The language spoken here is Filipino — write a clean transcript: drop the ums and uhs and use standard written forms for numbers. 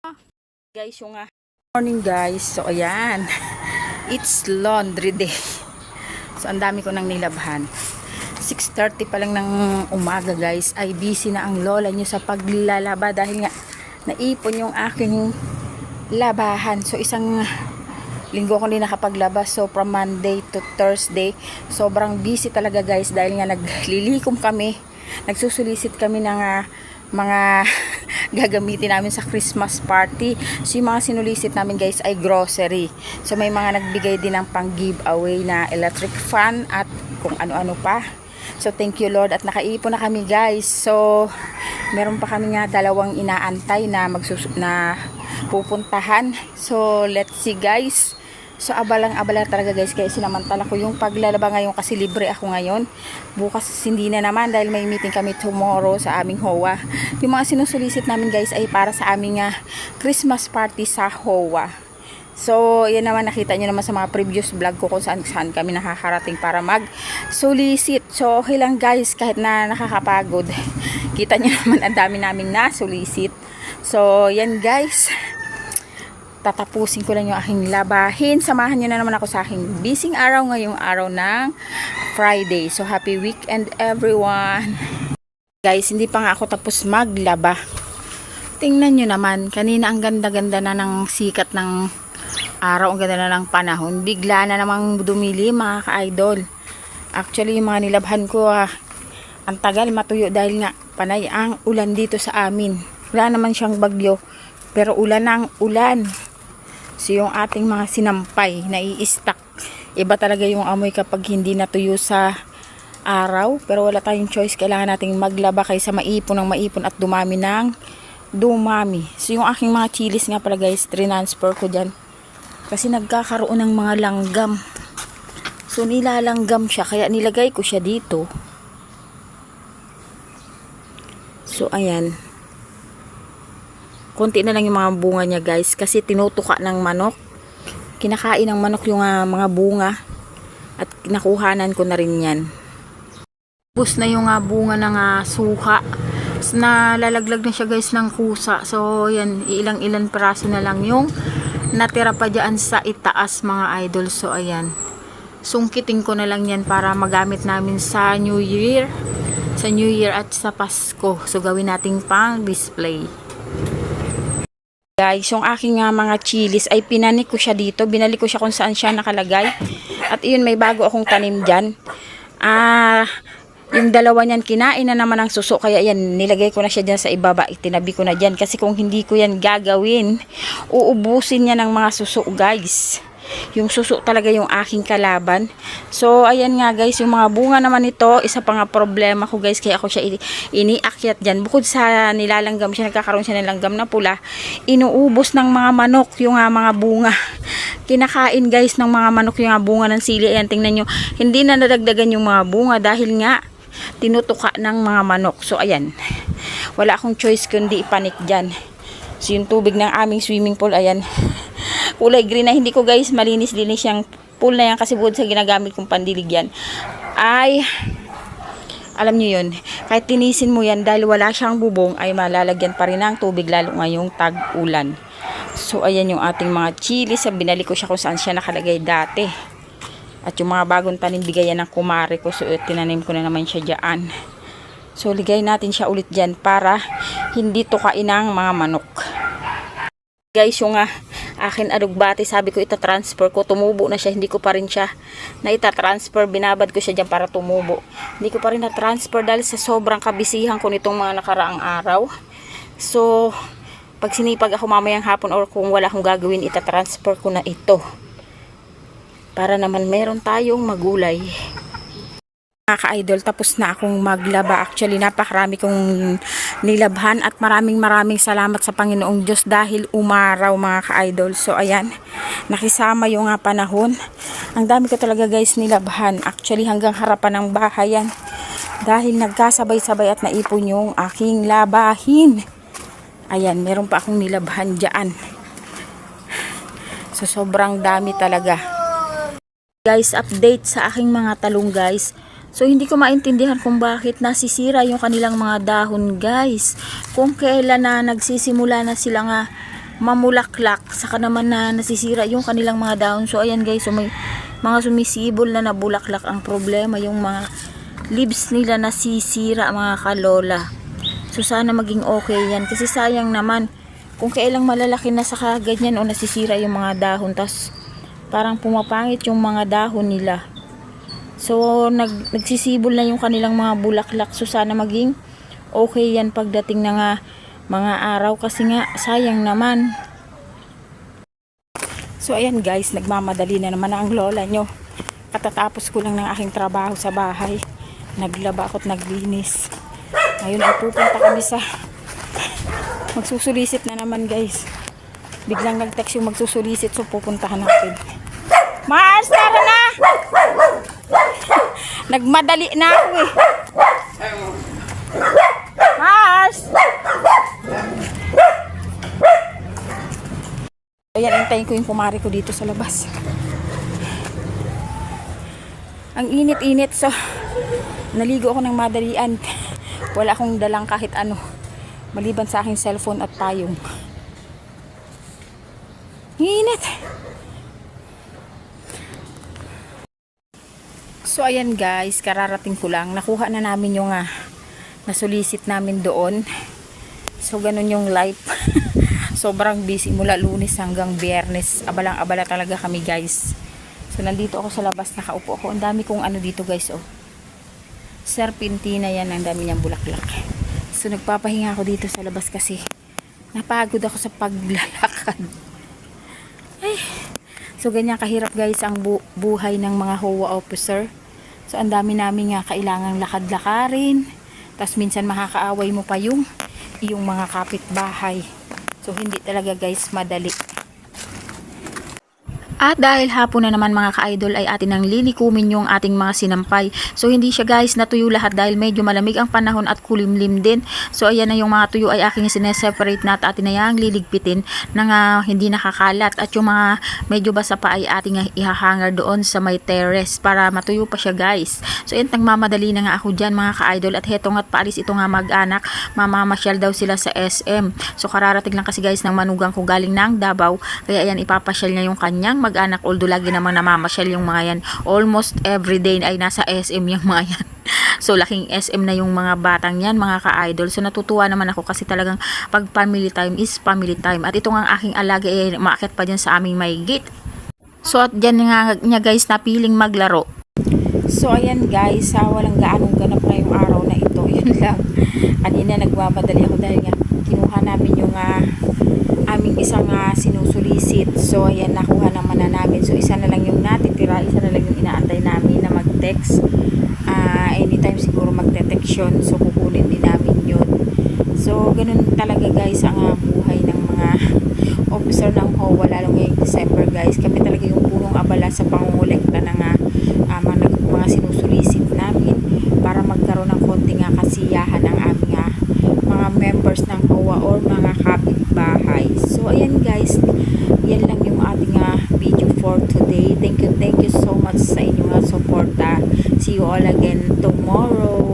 Guys, yung morning guys. So ayan. It's laundry day. So ang dami ko nang nilabhan. 6:30 pa lang ng umaga guys. Ay busy na ang lola nyo sa paglalaba dahil nga naipon yung aking labahan. So isang linggo ko din nakapaglaba. So from Monday to Thursday, sobrang busy talaga guys dahil nga naglilikom kami. Nagsusulisit kami ng mga gagamitin namin sa Christmas party. So yung mga sinulisit namin guys ay grocery. So may mga nagbigay din ng pang giveaway na electric fan at kung ano-ano pa. So thank you Lord at nakaipon na kami guys. So meron pa kami nga dalawang inaantay na na pupuntahan. So let's see guys. So abalang-abala talaga guys, kaya sinamantala ko yung paglalaba ngayon kasi libre ako ngayon. Bukas hindi na naman dahil may meeting kami tomorrow sa aming HOA. Yung mga sinusulisit namin guys ay para sa aming Christmas party sa HOA. So yan naman, nakita nyo naman sa mga previous vlog ko kung saan kami nakakarating para mag-solicit. So okay lang guys, kahit na nakakapagod. Kita nyo naman ang dami naming na-solicit. So yan guys, tatapusin ko lang yung aking labahin. Samahan nyo na naman ako sa aking busy araw ngayong araw ng Friday. So happy weekend everyone. Guys, hindi pa nga ako tapos maglaba. Tingnan nyo naman, kanina ang ganda-ganda na ng sikat ng araw, ang ganda na ng panahon. Bigla na namang dumili mga ka-idol. Actually yung mga nilabhan ko ang tagal matuyo dahil nga panay ang ulan dito sa amin. Wala naman siyang bagyo pero ulan ang ulan. So yung ating mga sinampay na i-stack, iba talaga yung amoy kapag hindi natuyo sa araw. Pero wala tayong choice, kailangan nating maglaba kaysa maipon ng maipon at dumami ng dumami. So yung aking mga chilis nga pala guys, transfer ko dyan kasi nagkakaroon ng mga langgam. So nilalanggam siya kaya nilagay ko siya dito. So ayan, konti na lang yung mga bunga niya guys kasi tinutuka ng manok. Kinakain ng manok yung mga bunga at nakuhanan ko na rin yan. Tapos na yung bunga ng suha. So, nalalaglag na siya guys ng kusa. So yan, ilang peraso na lang yung natira pa dyan sa itaas mga idol. So ayan, sungkitin ko na lang yan para magamit namin sa New Year. Sa New Year at sa Pasko. So gawin nating pang display. Guys, yung aking mga chilis ay pinanik ko siya dito. Binalik ko siya kung saan siya nakalagay. At yun, may bago akong tanim dyan. Yung dalawa niyan, kinain na naman ang suso. Kaya yan, nilagay ko na siya dyan sa ibaba. Itinabi ko na dyan. Kasi kung hindi ko yan gagawin, uubusin niya ng mga suso guys. Yung suso talaga yung aking kalaban. So ayan nga guys, yung mga bunga naman ito, isa pa nga problema ko guys, kaya ako siya iniakyat dyan. Bukod sa nilalanggam siya, nagkakaroon siya ng langgam na pula, inuubos ng mga manok yung mga bunga. Kinakain guys ng mga manok yung bunga ng sili. Ayan, tingnan nyo, hindi na nadagdagan yung mga bunga dahil nga tinutuka ng mga manok. So ayan, wala akong choice kundi ipanik dyan. So yung tubig ng aming swimming pool, ayan, kulay green na. Hindi ko guys malinis-linis yung pool na yan kasi bukod sa ginagamit kong pandilig yan ay, alam nyo yun, kahit tinisin mo yan dahil wala siyang bubong ay malalagyan pa rin ng tubig lalo ngayong tag-ulan. So ayan yung ating mga chili. Binalik ko siya kung saan siya nakalagay dati. At yung mga bagong tanim bigayan ng kumare ko, so tinanim ko na naman siya dyan. So ligay natin siya ulit dyan para hindi tukain ng mga manok. Guys, yung akin alugbati, sabi ko itatransfer ko, tumubo na siya, hindi ko pa rin siya na itatransfer, binabad ko siya dyan para tumubo. Hindi ko pa rin na-transfer dahil sa sobrang kabisihan ko nitong mga nakaraang araw. So pag sinipag ako mamayang hapon or kung wala akong gagawin, itatransfer ko na ito para naman meron tayong magulay. Mga ka-idol, tapos na akong maglaba. Actually, napakarami kong nilabhan at maraming salamat sa Panginoong Diyos dahil umaraw mga ka-idol. So, ayan, nakisama yung panahon. Ang dami ko talaga guys nilabhan. Actually, hanggang harapan ng bahay yan. Dahil nagkasabay-sabay at naipon yung aking labahin. Ayan, meron pa akong nilabhan dyan. So, sobrang dami talaga. Guys, update sa aking mga talong guys. So hindi ko maintindihan kung bakit nasisira yung kanilang mga dahon guys. Kung kailan na nagsisimula na sila mamulaklak, saka naman na nasisira yung kanilang mga dahon. So ayan guys, so may mga sumisibol na nabulaklak. Ang problema yung mga leaves nila nasisira mga kalola. So sana maging okay yan, kasi sayang naman kung kailang malalaki na saka ganyan o nasisira yung mga dahon, tas parang pumapangit yung mga dahon nila. So nagsisibol na yung kanilang mga bulaklak. So sana maging okay yan pagdating na nga mga araw, kasi nga sayang naman. So ayan guys, nagmamadali na naman ang lola nyo. Katatapos ko lang ng aking trabaho sa bahay. Naglaba ako't naglinis. Ngayon ay pupunta kami sa magsusulisit na naman guys. Biglang nag-text yung magsusulisit, so pupuntahan natin. Mars, tara na! Nagmadali na ako eh. Mars! Ayan, hintayin ko yung kumari ko dito sa labas. Ang init-init, so naligo ako ng madalian. Wala akong dalang kahit ano, maliban sa aking cellphone at payong. Init! So ayan guys, kararating ko lang. Nakuha na namin yung nasulisit namin doon. So ganun yung life. Sobrang busy mula Lunes hanggang Biyernes. Abalang-abala talaga kami guys. So nandito ako sa labas, nakaupo ako. Ang dami kong ano dito guys, oh. Serpentina yan, ang dami niyang bulaklak. So nagpapahinga ako dito sa labas kasi napagod ako sa paglalakad. Ay. So ganyan kahirap guys ang buhay ng mga HOA officer. So ang dami namin nga kailangang lakad-lakarin. Tapos minsan makakaaway mo pa yung mga kapitbahay. So hindi talaga guys madali. At dahil hapon na naman mga ka-idol ay atin nang lilikumin yung ating mga sinampay. So hindi siya guys natuyo lahat dahil medyo malamig ang panahon at kulimlim din. So ayan na yung mga tuyo ay aking sineseparate na at atin na yang liligpitin na hindi nakakalat. At yung mga medyo basa pa ay ating ihahanger doon sa may terrace para matuyo pa siya guys. So ayan, nagmamadali na nga ako dyan mga ka-idol. At heto nga't paalis ito nga mag-anak. Mamamasyal daw sila sa SM. So kararating lang kasi guys ng manugang ko galing ng Davao. Kaya ayan, ipapasyal niya yung kanyang mag-anak, although lagi namang namamasyal yung mga yan. Almost everyday ay nasa SM yung mga yan. So laking SM na yung mga batang yan mga ka-idol. So natutuwa naman ako kasi talagang pag family time is family time. At ito nga aking alaga ay maakyat pa dyan sa aming may gate. So at dyan nga niya guys napiling maglaro. So ayan guys, walang gaanong ganap na yung araw na ito. Yun lang. Kanina nagmamadali ako dahil nga kinuha namin yung aming isang sinusulisit. So ayan, nakuha naman na namin. So isa na lang yung natitira, isa na lang yung inaantay namin na mag-text. Anytime siguro magte-text yun. So kukunin din namin yun. So ganun talaga guys ang buhay ng mga officer ng HOA, lalo ngayong December guys. Kami talaga yung punong abala sa pangungulekta ng mga sinusulisit namin para magkaroon ng konting kasiyahan ng aming mga members ng HOA or mga kapitbahay. So ayan guys, yan lang yung ating video for today. Thank you so much sa inyong suporta. See you all again tomorrow.